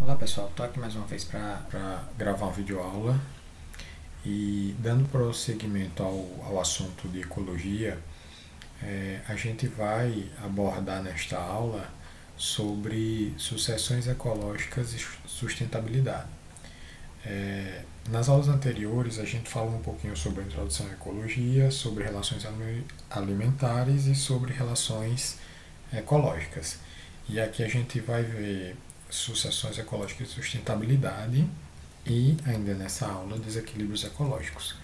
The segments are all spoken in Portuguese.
Olá pessoal, estou aqui mais uma vez para gravar uma videoaula e dando prosseguimento ao assunto de ecologia, a gente vai abordar nesta aula sobre sucessões ecológicas e sustentabilidade. Nas aulas anteriores a gente falou um pouquinho sobre a introdução à ecologia, sobre relações alimentares e sobre relações ecológicas. E aqui a gente vai ver sucessões ecológicas e sustentabilidade e, ainda nessa aula, desequilíbrios ecológicos.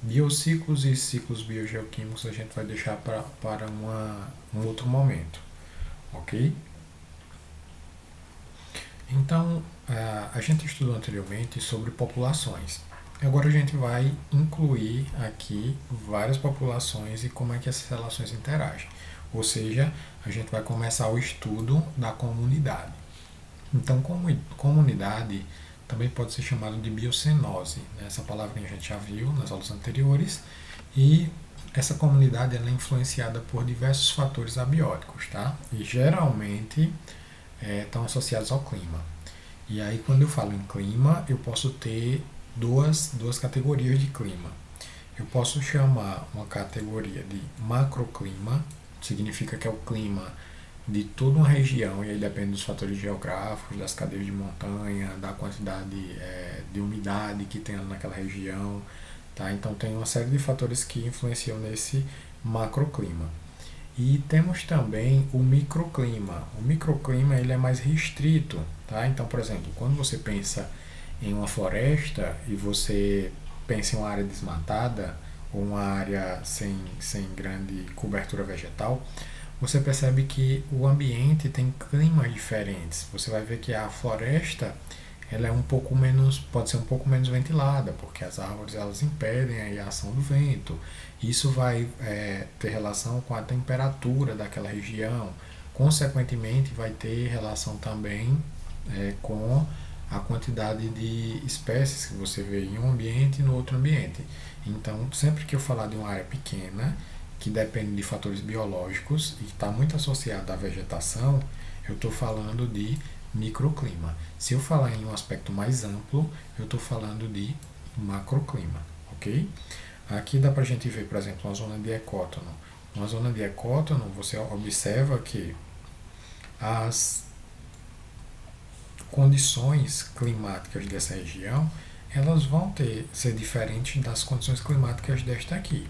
Biociclos e ciclos biogeoquímicos a gente vai deixar para um outro momento, ok? Então, a gente estudou anteriormente sobre populações. Agora a gente vai incluir aqui várias populações e como é que essas relações interagem. Ou seja, a gente vai começar o estudo da comunidade. Então, comunidade também pode ser chamado de biocenose. Né? Essa palavra a gente já viu nas aulas anteriores. E essa comunidade ela é influenciada por diversos fatores abióticos, tá? E geralmente estão associados ao clima. E aí, quando eu falo em clima, eu posso ter duas categorias de clima. Eu posso chamar uma categoria de macroclima, significa que é o clima de toda uma região, e aí depende dos fatores geográficos, das cadeias de montanha, da quantidade de umidade que tem naquela região. Tá? Então tem uma série de fatores que influenciam nesse macroclima. E temos também o microclima. O microclima ele é mais restrito. Tá? Então, por exemplo, quando você pensa em uma floresta e você pensa em uma área desmatada ou uma área sem grande cobertura vegetal, você percebe que o ambiente tem climas diferentes. Você vai ver que a floresta ela é um pouco menos, pode ser um pouco menos ventilada, porque as árvores elas impedem a ação do vento. Isso vai ter relação com a temperatura daquela região. Consequentemente, vai ter relação também com a quantidade de espécies que você vê em um ambiente e no outro ambiente. Então, sempre que eu falar de uma área pequena, que depende de fatores biológicos e está muito associado à vegetação, eu estou falando de microclima. Se eu falar em um aspecto mais amplo, eu estou falando de macroclima, ok? Aqui dá para a gente ver, por exemplo, uma zona de ecótono. Uma zona de ecótono, você observa que as condições climáticas dessa região elas vão ser diferentes das condições climáticas desta aqui.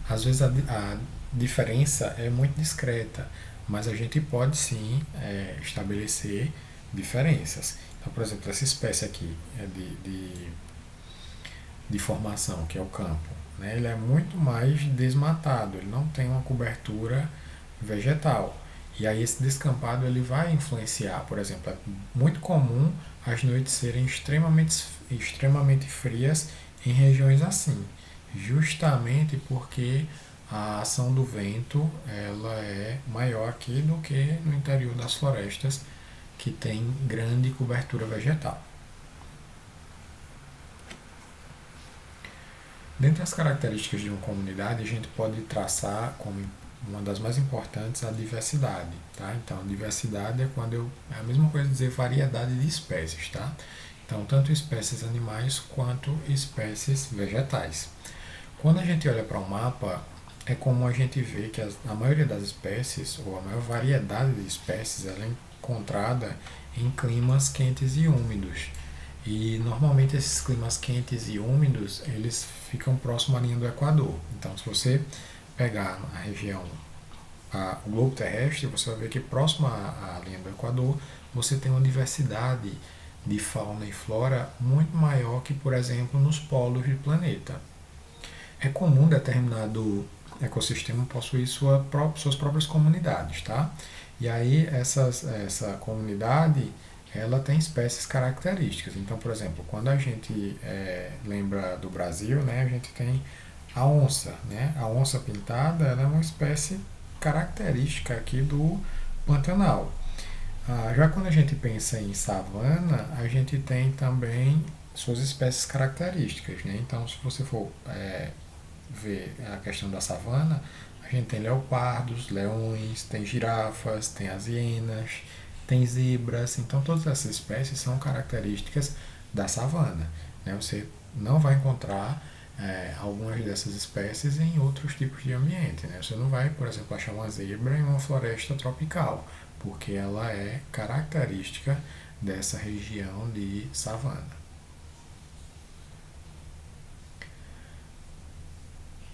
Às vezes a diferença é muito discreta, mas a gente pode sim estabelecer diferenças. Então, por exemplo, essa espécie aqui de formação, que é o campo, né, ele é muito mais desmatado, ele não tem uma cobertura vegetal. E aí esse descampado ele vai influenciar, por exemplo, é muito comum as noites serem extremamente frias em regiões assim, justamente porque a ação do vento ela é maior aqui do que no interior das florestas que tem grande cobertura vegetal. Dentre as características de uma comunidade, a gente pode traçar como uma das mais importantes a diversidade. Tá? Então, diversidade é é a mesma coisa dizer variedade de espécies. Tá? Então, tanto espécies animais quanto espécies vegetais. Quando a gente olha para um mapa, é comum a gente ver que a maioria das espécies, ou a maior variedade de espécies, ela é encontrada em climas quentes e úmidos. E normalmente esses climas quentes e úmidos, eles ficam próximo à linha do Equador. Então, se você pegar a região, o globo terrestre, você vai ver que próximo à linha do Equador, você tem uma diversidade de fauna e flora muito maior que, por exemplo, nos polos do planeta. É comum determinado ecossistema possuir suas próprias comunidades, tá? E aí essa comunidade ela tem espécies características. Então, por exemplo, quando a gente lembra do Brasil, né, a gente tem a onça, né? A onça pintada ela é uma espécie característica aqui do Pantanal. Já quando a gente pensa em savana, a gente tem também suas espécies características, né? Então, se você for ver a questão da savana, a gente tem leopardos, leões, tem girafas, tem as hienas, tem zebras. Então, todas essas espécies são características da savana, né? Você não vai encontrar algumas dessas espécies em outros tipos de ambiente, né? Você não vai, por exemplo, achar uma zebra em uma floresta tropical, porque ela é característica dessa região de savana.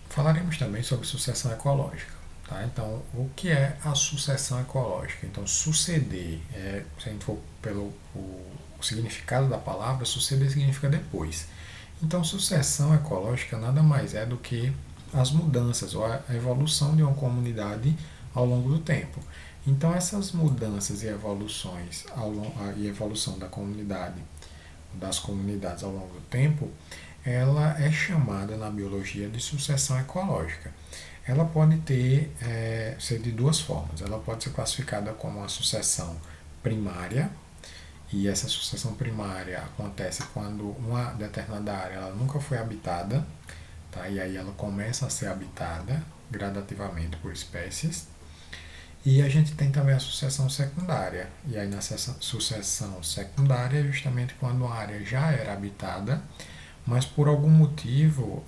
Falaremos também sobre sucessão ecológica. Tá? Então, o que é a sucessão ecológica? Então, suceder, se a gente for pelo o significado da palavra, suceder significa depois. Então, sucessão ecológica nada mais é do que as mudanças ou a evolução de uma comunidade ao longo do tempo. Então, essas mudanças e evoluções e evolução da comunidade, das comunidades ao longo do tempo, ela é chamada na biologia de sucessão ecológica. Ela pode ser de duas formas. Ela pode ser classificada como uma sucessão primária, e essa sucessão primária acontece quando uma determinada área ela nunca foi habitada, tá? E aí ela começa a ser habitada gradativamente por espécies. E a gente tem também a sucessão secundária. E aí na sucessão secundária é justamente quando a área já era habitada, mas por algum motivo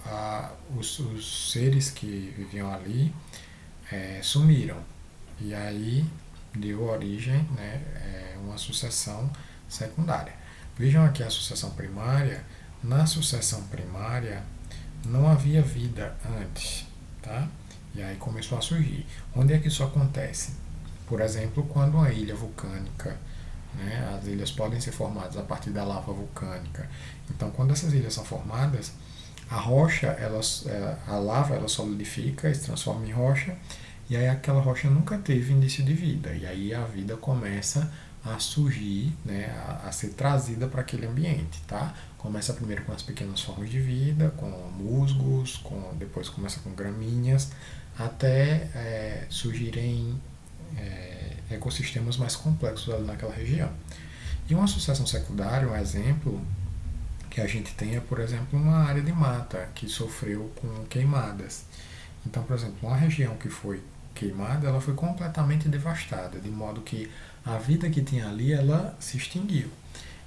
os seres que viviam ali sumiram. E aí deu origem, né, uma sucessão secundária. Vejam aqui a sucessão primária. Na sucessão primária não havia vida antes, tá? E aí começou a surgir. Onde é que isso acontece? Por exemplo, quando uma ilha vulcânica, né, as ilhas podem ser formadas a partir da lava vulcânica. Então, quando essas ilhas são formadas, a rocha, a lava, ela solidifica e se transforma em rocha, e aí aquela rocha nunca teve início de vida. E aí a vida começa a surgir, né, a ser trazida para aquele ambiente, tá? Começa primeiro com as pequenas formas de vida, com musgos, depois começa com gramíneas, até surgirem ecossistemas mais complexos ali naquela região. E uma sucessão secundária, um exemplo que a gente tem é, por exemplo, uma área de mata que sofreu com queimadas. Então, por exemplo, uma região que foi queimada, ela foi completamente devastada, de modo que a vida que tinha ali, ela se extinguiu.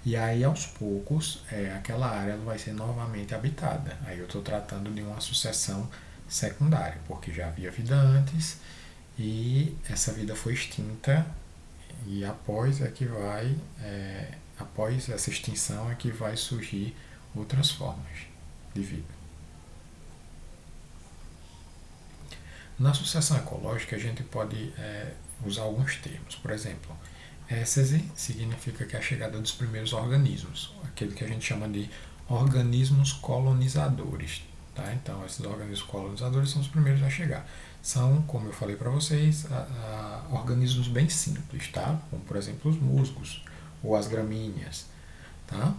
E aí, aos poucos, aquela área ela vai ser novamente habitada. Aí eu estou tratando de uma sucessão secundária, porque já havia vida antes e essa vida foi extinta, e após essa extinção é que vai surgir outras formas de vida. Na sucessão ecológica a gente pode usar alguns termos. Por exemplo, êxtase significa que é a chegada dos primeiros organismos, aquele que a gente chama de organismos colonizadores. Tá? Então, esses organismos colonizadores são os primeiros a chegar. São, como eu falei para vocês, organismos bem simples, tá? Como, por exemplo, os musgos ou as gramíneas. Tá?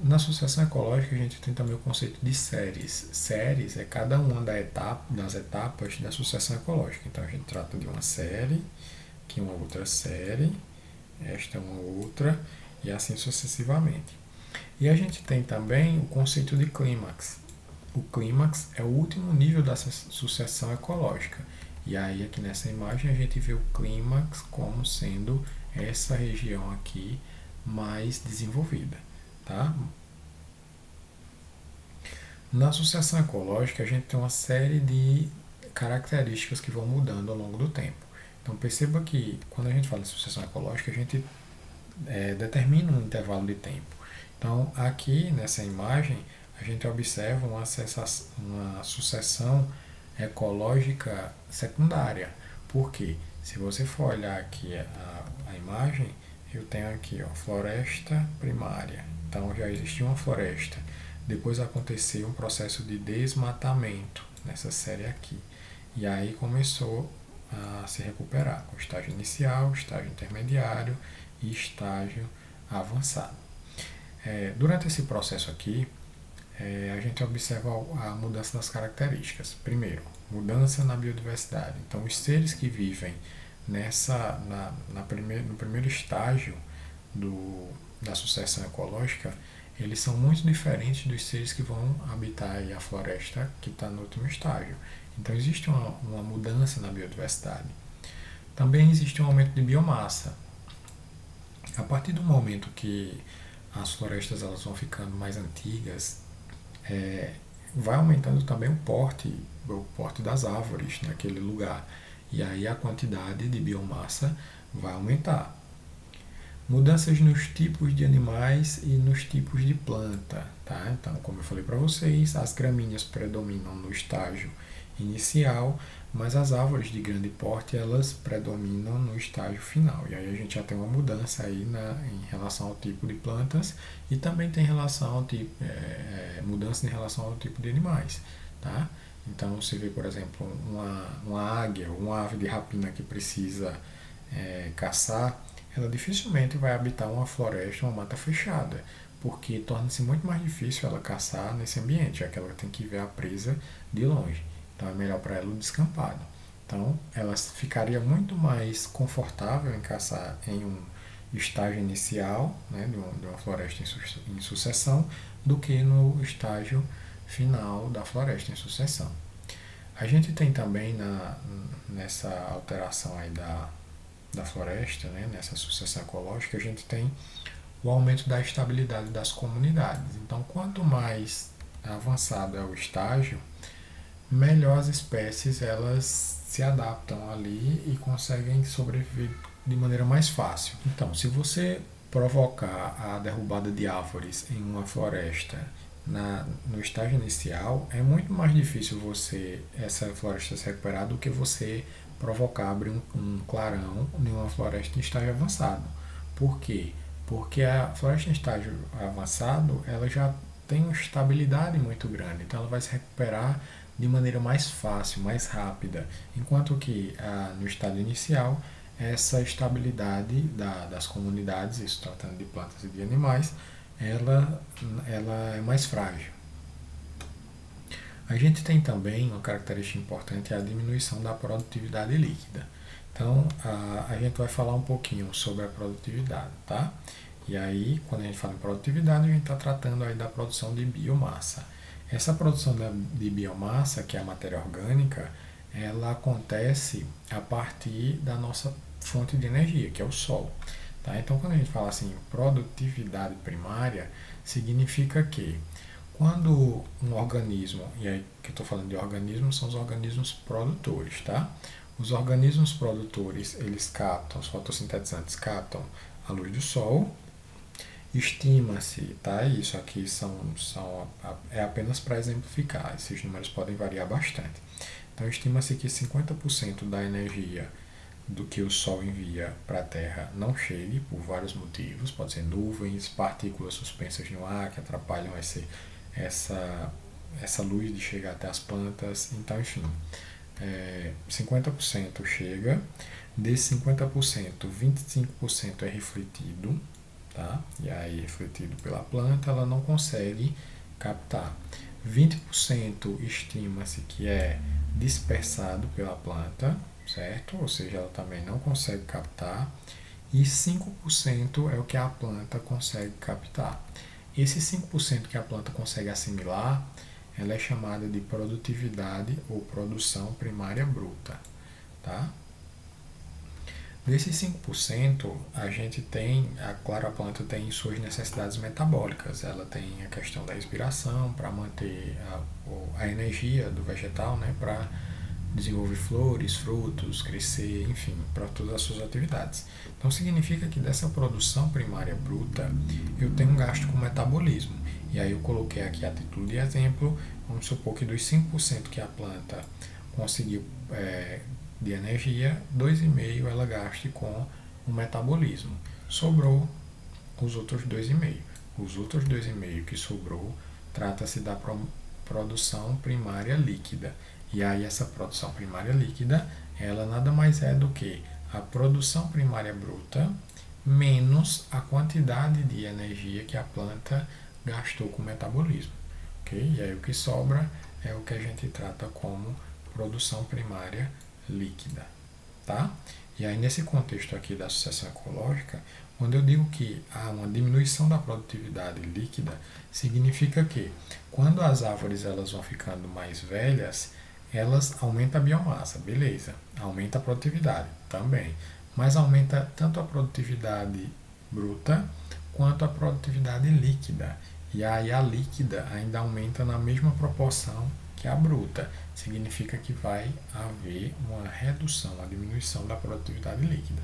Na sucessão ecológica, a gente tem também o conceito de séries. Séries é cada uma das etapas da sucessão ecológica. Então, a gente trata de uma série, aqui uma outra série, esta é uma outra, e assim sucessivamente. E a gente tem também o conceito de clímax. O clímax é o último nível dessa sucessão ecológica. E aí aqui nessa imagem a gente vê o clímax como sendo essa região aqui mais desenvolvida. Tá? Na sucessão ecológica a gente tem uma série de características que vão mudando ao longo do tempo. Então perceba que quando a gente fala em sucessão ecológica a gente determina um intervalo de tempo. Então aqui nessa imagem a gente observa uma sucessão ecológica secundária. Por quê? Se você for olhar aqui a imagem, eu tenho aqui floresta primária. Então já existia uma floresta. Depois aconteceu um processo de desmatamento nessa série aqui. E aí começou a se recuperar com estágio inicial, estágio intermediário e estágio avançado. Durante esse processo aqui, a gente observa a mudança das características. Primeiro, mudança na biodiversidade. Então, os seres que vivem no primeiro estágio da sucessão ecológica, eles são muito diferentes dos seres que vão habitar a floresta que está no último estágio. Então, existe uma mudança na biodiversidade. Também existe um aumento de biomassa. A partir do momento que as florestas elas vão ficando mais antigas, vai aumentando também o porte das árvores naquele lugar. E aí a quantidade de biomassa vai aumentar. Mudanças nos tipos de animais e nos tipos de planta, tá? Então, como eu falei para vocês, as gramíneas predominam no estágio inicial, mas as árvores de grande porte elas predominam no estágio final. E aí a gente já tem uma mudança aí em relação ao tipo de plantas e também tem relação ao tipo, mudança em relação ao tipo de animais, tá? Então, você vê, por exemplo, uma águia, uma ave de rapina que precisa caçar, ela dificilmente vai habitar uma floresta, uma mata fechada, porque torna-se muito mais difícil ela caçar nesse ambiente, já que ela tem que ver a presa de longe. Então é melhor para ela o descampado. Então ela ficaria muito mais confortável em caçar em um estágio inicial, né, de uma floresta em sucessão, do que no estágio final da floresta em sucessão. A gente tem também nessa alteração aí da floresta, né, nessa sucessão ecológica, a gente tem o aumento da estabilidade das comunidades. Então, quanto mais avançado é o estágio, melhor as espécies elas se adaptam ali e conseguem sobreviver de maneira mais fácil. Então, se você provocar a derrubada de árvores em uma floresta no estágio inicial, é muito mais difícil essa floresta se recuperar do que você provocar abrir um clarão em uma floresta em estágio avançado. Por quê? Porque a floresta em estágio avançado ela já tem uma estabilidade muito grande, então ela vai se recuperar de maneira mais fácil, mais rápida, enquanto que no estágio inicial essa estabilidade das comunidades, isso tratando de plantas e de animais, ela é mais frágil. A gente tem também uma característica importante, é a diminuição da produtividade líquida. Então, a gente vai falar um pouquinho sobre a produtividade, tá? E aí, quando a gente fala em produtividade, a gente está tratando aí da produção de biomassa. Essa produção de biomassa, que é a matéria orgânica, ela acontece a partir da nossa fonte de energia, que é o Sol. Tá? Então, quando a gente fala assim, produtividade primária, significa que quando um organismo, e aí que eu estou falando de organismos, são os organismos produtores, tá? Os organismos produtores, eles captam, os fotossintetizantes captam a luz do Sol. Estima-se, tá? Isso aqui é apenas para exemplificar, esses números podem variar bastante. Então, estima-se que 50% da energia do que o Sol envia para a Terra não chegue por vários motivos, pode ser nuvens, partículas suspensas no ar que atrapalham essa luz de chegar até as plantas, então enfim, 50% chega, desses 50%, 25% é refletido, tá? E aí refletido pela planta, ela não consegue captar. 20% estima-se que é dispersado pela planta, certo? Ou seja, ela também não consegue captar. E 5% é o que a planta consegue captar. Esse 5% que a planta consegue assimilar, ela é chamada de produtividade ou produção primária bruta, tá? Desses 5%, a gente tem, claro, a planta tem suas necessidades metabólicas. Ela tem a questão da respiração para manter a energia do vegetal, né, para desenvolver flores, frutos, crescer, enfim, para todas as suas atividades. Então significa que dessa produção primária bruta eu tenho um gasto com metabolismo. E aí eu coloquei aqui a título de exemplo, vamos supor que dos 5% que a planta conseguiu de energia, 2,5% ela gaste com o metabolismo. Sobrou os outros 2,5%. Os outros 2,5% que sobrou, trata-se da produção primária líquida. E aí essa produção primária líquida, ela nada mais é do que a produção primária bruta menos a quantidade de energia que a planta gastou com o metabolismo. Okay? E aí o que sobra é o que a gente trata como produção primária líquida. Tá? E aí nesse contexto aqui da sucessão ecológica, quando eu digo que há uma diminuição da produtividade líquida, significa que quando as árvores elas vão ficando mais velhas, elas aumentam a biomassa, beleza, aumenta a produtividade também, mas aumenta tanto a produtividade bruta quanto a produtividade líquida. E aí a líquida ainda aumenta na mesma proporção que a bruta. Significa que vai haver uma redução, uma diminuição da produtividade líquida,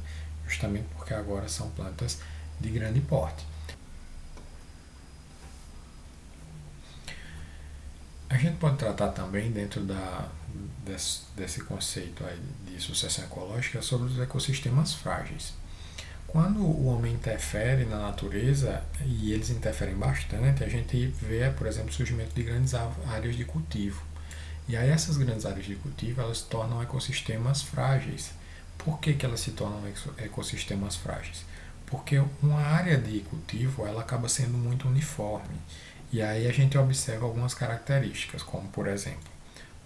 justamente porque agora são plantas de grande porte. A gente pode tratar também dentro desse conceito aí de sucessão ecológica sobre os ecossistemas frágeis. Quando o homem interfere na natureza, e eles interferem bastante, a gente vê, por exemplo, o surgimento de grandes áreas de cultivo. E aí essas grandes áreas de cultivo, elas se tornam ecossistemas frágeis. Por que elas se tornam ecossistemas frágeis? Porque uma área de cultivo, ela acaba sendo muito uniforme. E aí a gente observa algumas características, como por exemplo,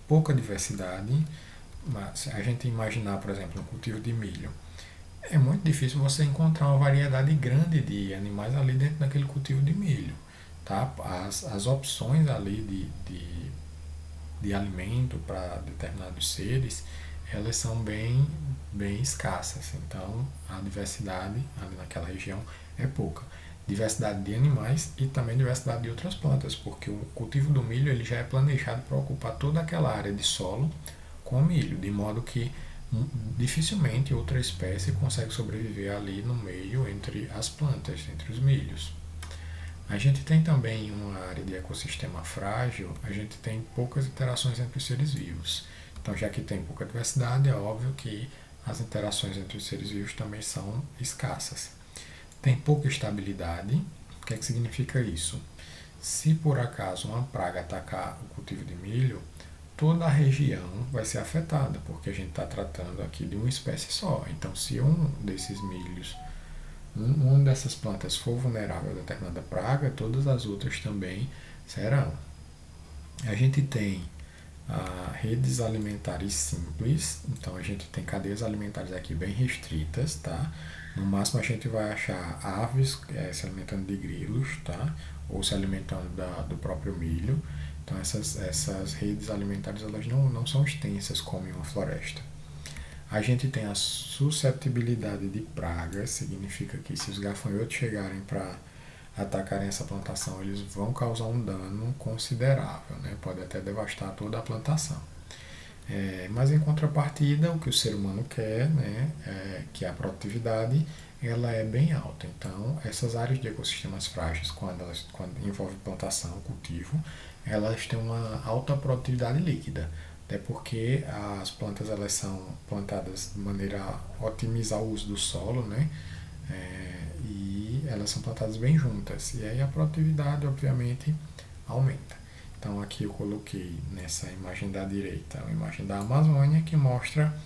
pouca diversidade. Mas a gente imaginar, por exemplo, um cultivo de milho, é muito difícil você encontrar uma variedade grande de animais ali dentro daquele cultivo de milho. Tá? As opções ali de alimento para determinados seres, elas são bem escassas. Então, a diversidade ali naquela região é pouca. Diversidade de animais e também diversidade de outras plantas, porque o cultivo do milho ele já é planejado para ocupar toda aquela área de solo com milho, de modo que dificilmente outra espécie consegue sobreviver ali no meio entre as plantas, entre os milhos. A gente tem também uma área de ecossistema frágil, a gente tem poucas interações entre os seres vivos. Então, já que tem pouca diversidade, é óbvio que as interações entre os seres vivos também são escassas. Tem pouca estabilidade. O que é que significa isso? Se por acaso uma praga atacar o cultivo de milho, toda a região vai ser afetada, porque a gente está tratando aqui de uma espécie só. Então, se um desses milhos, uma dessas plantas for vulnerável a determinada praga, todas as outras também serão. A gente tem redes alimentares simples, então a gente tem cadeias alimentares aqui bem restritas, tá? No máximo a gente vai achar aves se alimentando de grilos, tá? Ou se alimentando do próprio milho. Então essas redes alimentares elas não são extensas como em uma floresta. A gente tem a susceptibilidade de pragas, significa que se os gafanhotos chegarem para atacarem essa plantação, eles vão causar um dano considerável, né? Pode até devastar toda a plantação. Mas em contrapartida, o que o ser humano quer, né, que é a produtividade, ela é bem alta. Então, essas áreas de ecossistemas frágeis, quando envolve plantação, cultivo, elas têm uma alta produtividade líquida, até porque as plantas elas são plantadas de maneira a otimizar o uso do solo, né? E elas são plantadas bem juntas. E aí a produtividade, obviamente, aumenta. Então aqui eu coloquei nessa imagem da direita a imagem da Amazônia, que mostra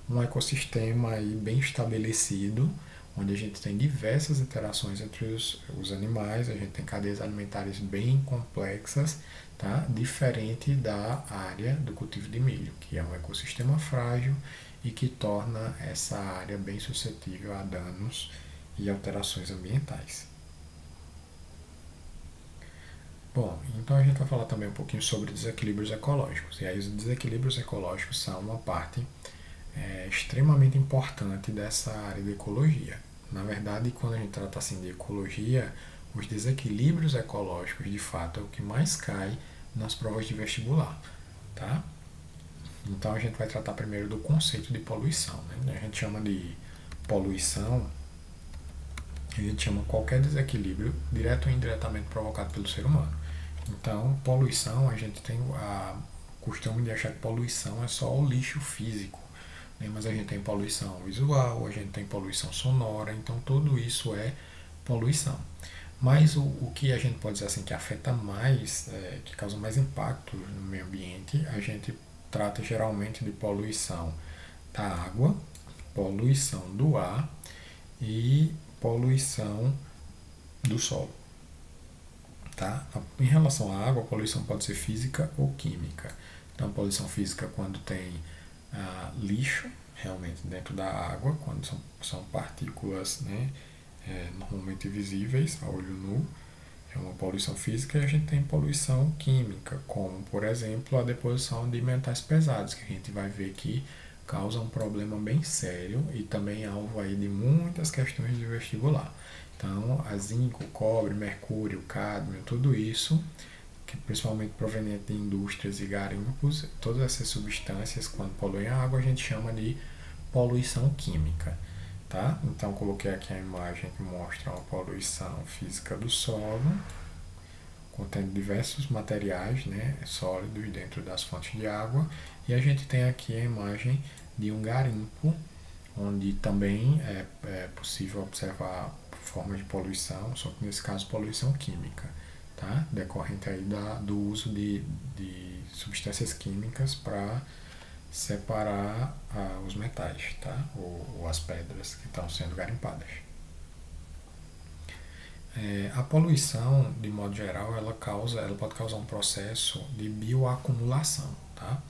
um ecossistema aí bem estabelecido, onde a gente tem diversas interações entre os animais, a gente tem cadeias alimentares bem complexas, tá? Diferente da área do cultivo de milho, que é um ecossistema frágil e que torna essa área bem suscetível a danos e alterações ambientais. Bom, então a gente vai falar também um pouquinho sobre desequilíbrios ecológicos. E aí os desequilíbrios ecológicos são uma parte extremamente importante dessa área de ecologia. Na verdade, quando a gente trata assim de ecologia, os desequilíbrios ecológicos, de fato, é o que mais cai nas provas de vestibular, tá? Então a gente vai tratar primeiro do conceito de poluição, né? A gente chama de poluição, a gente chama qualquer desequilíbrio direto ou indiretamente provocado pelo ser humano. Então, poluição, a gente tem a costume de achar que poluição é só o lixo físico, né? Mas a gente tem poluição visual, a gente tem poluição sonora, então tudo isso é poluição. Mas o que a gente pode dizer assim que afeta mais, que causa mais impacto no meio ambiente, a gente trata geralmente de poluição da água, poluição do ar e poluição do solo. Tá? Em relação à água, a poluição pode ser física ou química. Então, a poluição física quando tem lixo realmente dentro da água, quando são partículas, né, normalmente visíveis a olho nu, é uma poluição física. E a gente tem poluição química, como por exemplo a deposição de metais pesados, que a gente vai ver que causa um problema bem sério e também alvo aí de muitas questões de vestibular, Então, a zinco, cobre, mercúrio, cádmio, tudo isso, que principalmente proveniente de indústrias e garimpos, todas essas substâncias, quando poluem a água, a gente chama de poluição química. Tá? Então, coloquei aqui a imagem que mostra uma poluição física do solo, contendo diversos materiais, né, sólidos dentro das fontes de água, e a gente tem aqui a imagem de um garimpo, onde também é possível observar formas de poluição, só que nesse caso poluição química, tá? Decorrente aí do uso de substâncias químicas para separar os metais, tá? Ou as pedras que estão sendo garimpadas. A poluição, de modo geral, ela pode causar um processo de bioacumulação, tá?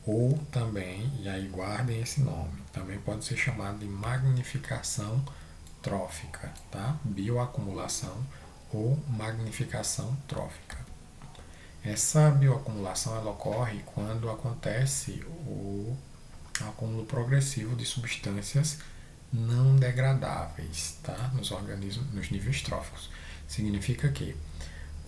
Ou também, e aí guardem esse nome, também pode ser chamado de magnificação trófica, tá? Bioacumulação ou magnificação trófica. Essa bioacumulação ela ocorre quando acontece o acúmulo progressivo de substâncias não degradáveis, tá? Nos organismos, nos níveis tróficos. Significa que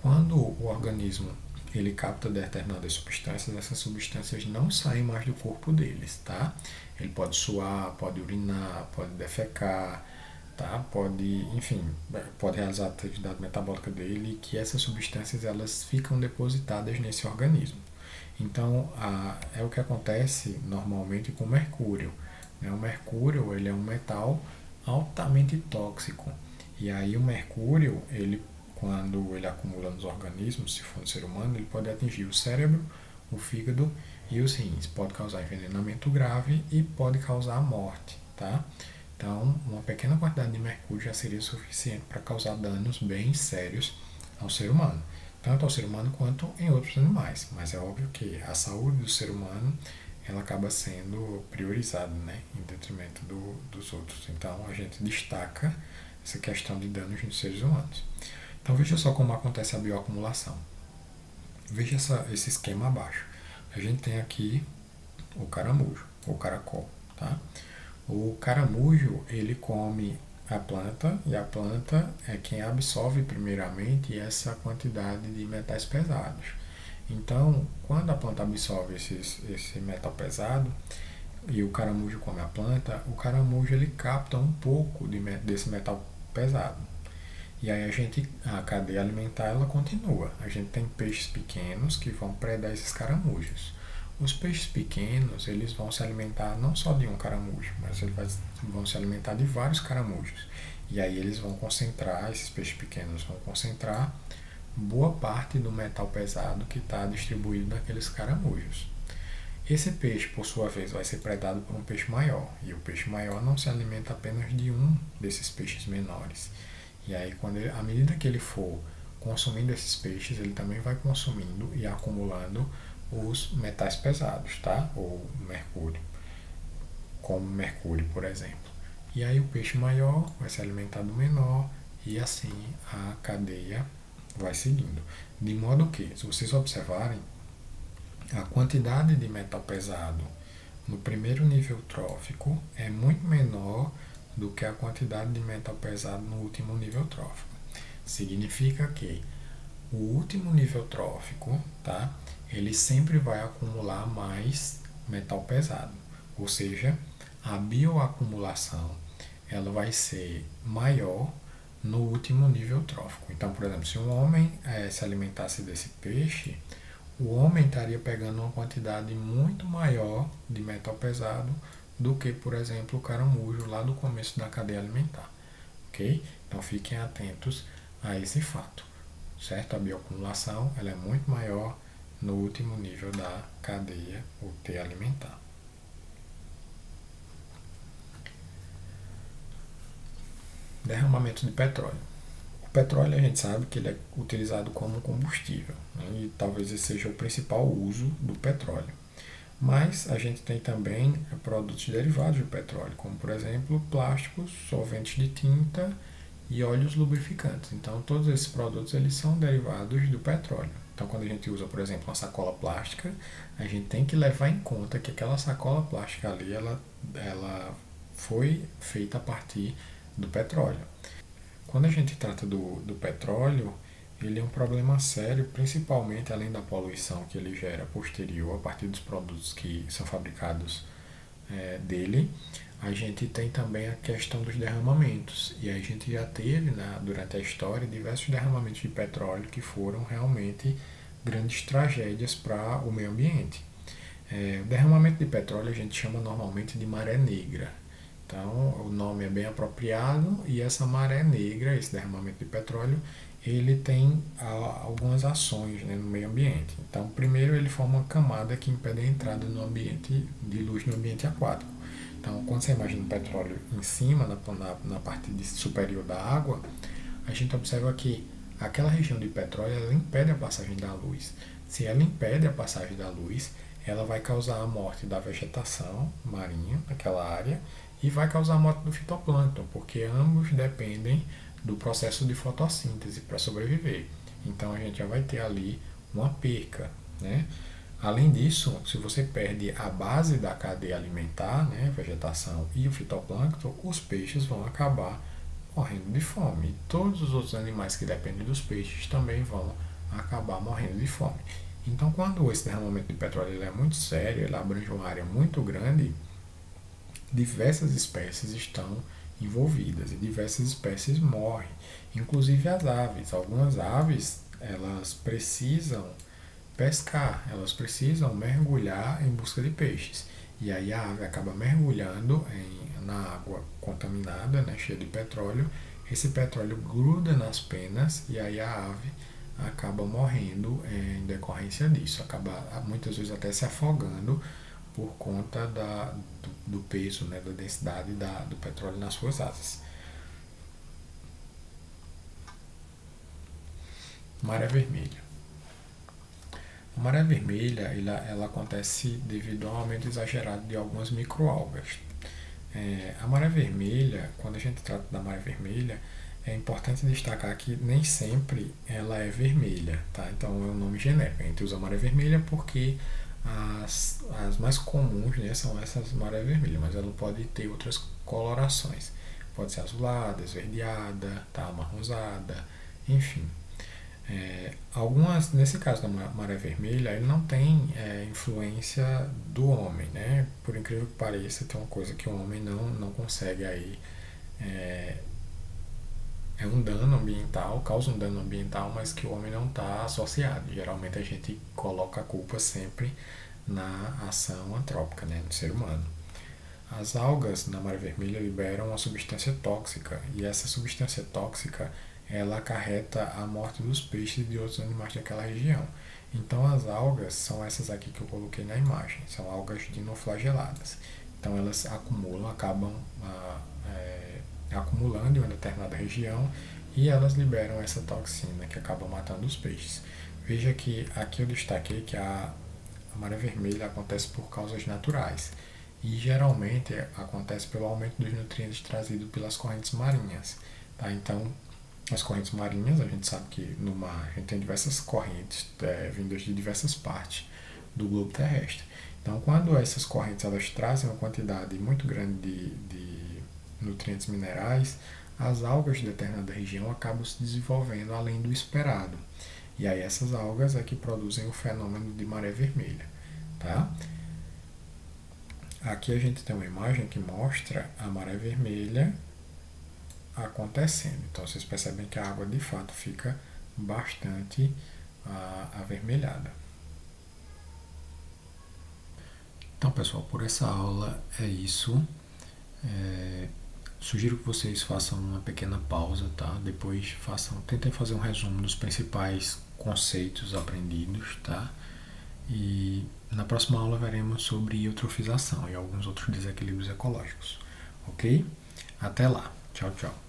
quando o organismo ele capta determinadas substâncias, essas substâncias não saem mais do corpo deles, tá? Ele pode suar, pode urinar, pode defecar, tá? Pode, enfim, pode realizar a atividade metabólica dele, que essas substâncias elas ficam depositadas nesse organismo. Então, é o que acontece normalmente com o mercúrio. Né? O mercúrio ele é um metal altamente tóxico. E aí o mercúrio, ele, quando ele acumula nos organismos, se for no ser humano, ele pode atingir o cérebro, o fígado e os rins. Pode causar envenenamento grave e pode causar a morte. Tá? Então, uma pequena quantidade de mercúrio já seria suficiente para causar danos bem sérios ao ser humano, tanto ao ser humano quanto em outros animais. Mas é óbvio que a saúde do ser humano ela acaba sendo priorizada, né, em detrimento dos outros. Então, a gente destaca essa questão de danos nos seres humanos. Então, veja só como acontece a bioacumulação. Veja esse esquema abaixo. A gente tem aqui o caramujo, ou caracol, tá? O caramujo, ele come a planta e a planta é quem absorve primeiramente essa quantidade de metais pesados. Então, quando a planta absorve esse metal pesado e o caramujo come a planta, o caramujo ele capta um pouco desse metal pesado. E aí a cadeia alimentar ela continua. A gente tem peixes pequenos que vão predar esses caramujos. Os peixes pequenos, eles vão se alimentar não só de um caramujo, mas eles vão se alimentar de vários caramujos. E aí eles vão concentrar, esses peixes pequenos vão concentrar boa parte do metal pesado que está distribuído naqueles caramujos. Esse peixe, por sua vez, vai ser predado por um peixe maior. E o peixe maior não se alimenta apenas de um desses peixes menores. E aí, à medida que ele for consumindo esses peixes, ele também vai consumindo e acumulando os metais pesados, tá? Ou mercúrio, como mercúrio, por exemplo. E aí o peixe maior vai se alimentar do menor e assim a cadeia vai seguindo. De modo que, se vocês observarem, a quantidade de metal pesado no primeiro nível trófico é muito menor do que a quantidade de metal pesado no último nível trófico. Significa que o último nível trófico, tá? Ele sempre vai acumular mais metal pesado. Ou seja, a bioacumulação ela vai ser maior no último nível trófico. Então, por exemplo, se um homem se alimentasse desse peixe, o homem estaria pegando uma quantidade muito maior de metal pesado do que, por exemplo, o caramujo lá do começo da cadeia alimentar. Ok? Então, fiquem atentos a esse fato. Certo? A bioacumulação ela é muito maior no último nível da cadeia UT alimentar. Derramamento de petróleo. O petróleo a gente sabe que ele é utilizado como combustível, né? E talvez esse seja o principal uso do petróleo. Mas a gente tem também produtos derivados do petróleo, como por exemplo plásticos, solventes de tinta e óleos lubrificantes. Então todos esses produtos eles são derivados do petróleo. Então quando a gente usa, por exemplo, uma sacola plástica, a gente tem que levar em conta que aquela sacola plástica ali ela foi feita a partir do petróleo. Quando a gente trata do petróleo, ele é um problema sério, principalmente além da poluição que ele gera posterior a partir dos produtos que são fabricados dele. A gente tem também a questão dos derramamentos, e a gente já teve durante a história diversos derramamentos de petróleo que foram realmente grandes tragédias para o meio ambiente. O derramamento de petróleo a gente chama normalmente de maré negra. Então, o nome é bem apropriado, e essa maré negra, esse derramamento de petróleo, ele tem algumas ações, né, no meio ambiente. Então, primeiro, ele forma uma camada que impede a entrada no ambiente de luz no ambiente aquático. Então, quando você imagina o petróleo em cima, na parte superior da água, a gente observa que aquela região de petróleo ela impede a passagem da luz. Se ela impede a passagem da luz, ela vai causar a morte da vegetação marinha naquela área e vai causar a morte do fitoplâncton, porque ambos dependem do processo de fotossíntese para sobreviver. Então a gente já vai ter ali uma perca, né? Além disso, se você perde a base da cadeia alimentar, né, vegetação e o fitoplâncton, os peixes vão acabar morrendo de fome. E todos os outros animais que dependem dos peixes também vão acabar morrendo de fome. Então, quando esse derramamento de petróleo é muito sério, ele abrange uma área muito grande, diversas espécies estão envolvidas e diversas espécies morrem, inclusive as aves. Algumas aves elas precisam pescar, elas precisam mergulhar em busca de peixes. E aí a ave acaba mergulhando na água contaminada, né, cheia de petróleo. Esse petróleo gruda nas penas e aí a ave acaba morrendo em decorrência disso. Acaba muitas vezes até se afogando por conta do peso, né, da densidade do petróleo nas suas asas. Maré vermelha. A maré vermelha ela acontece devido ao aumento exagerado de algumas microalgas. A maré vermelha, quando a gente trata da maré vermelha, é importante destacar que nem sempre ela é vermelha, tá? Então é um nome genérico. A gente usa maré vermelha porque as mais comuns, né, são essas maré vermelha, mas ela pode ter outras colorações. Pode ser azulada, esverdeada, tá, amarronzada, enfim. Nesse caso da maré vermelha, ele não tem influência do homem, né? Por incrível que pareça, tem uma coisa que o homem não consegue aí. É um dano ambiental, causa um dano ambiental, mas que o homem não está associado. Geralmente a gente coloca a culpa sempre na ação antrópica, né, no ser humano. As algas na maré vermelha liberam uma substância tóxica, e essa substância tóxica ela acarreta a morte dos peixes e de outros animais daquela região. Então as algas são essas aqui que eu coloquei na imagem, são algas dinoflageladas. Então elas acabam acumulando em uma determinada região e elas liberam essa toxina que acaba matando os peixes. Veja que aqui eu destaquei que a maré vermelha acontece por causas naturais e geralmente acontece pelo aumento dos nutrientes trazidos pelas correntes marinhas. Tá? Então, as correntes marinhas, a gente sabe que no mar a gente tem diversas correntes vindas de diversas partes do globo terrestre. Então, quando essas correntes elas trazem uma quantidade muito grande de nutrientes minerais, as algas de determinada região acabam se desenvolvendo além do esperado. E aí essas algas é que produzem o fenômeno de maré vermelha. Tá? Aqui a gente tem uma imagem que mostra a maré vermelha acontecendo. Então vocês percebem que a água de fato fica bastante avermelhada. Então pessoal, por essa aula é isso. Sugiro que vocês façam uma pequena pausa, tá? Depois tentem fazer um resumo dos principais conceitos aprendidos, tá? E na próxima aula veremos sobre eutrofização e alguns outros desequilíbrios ecológicos, ok? Até lá, tchau, tchau.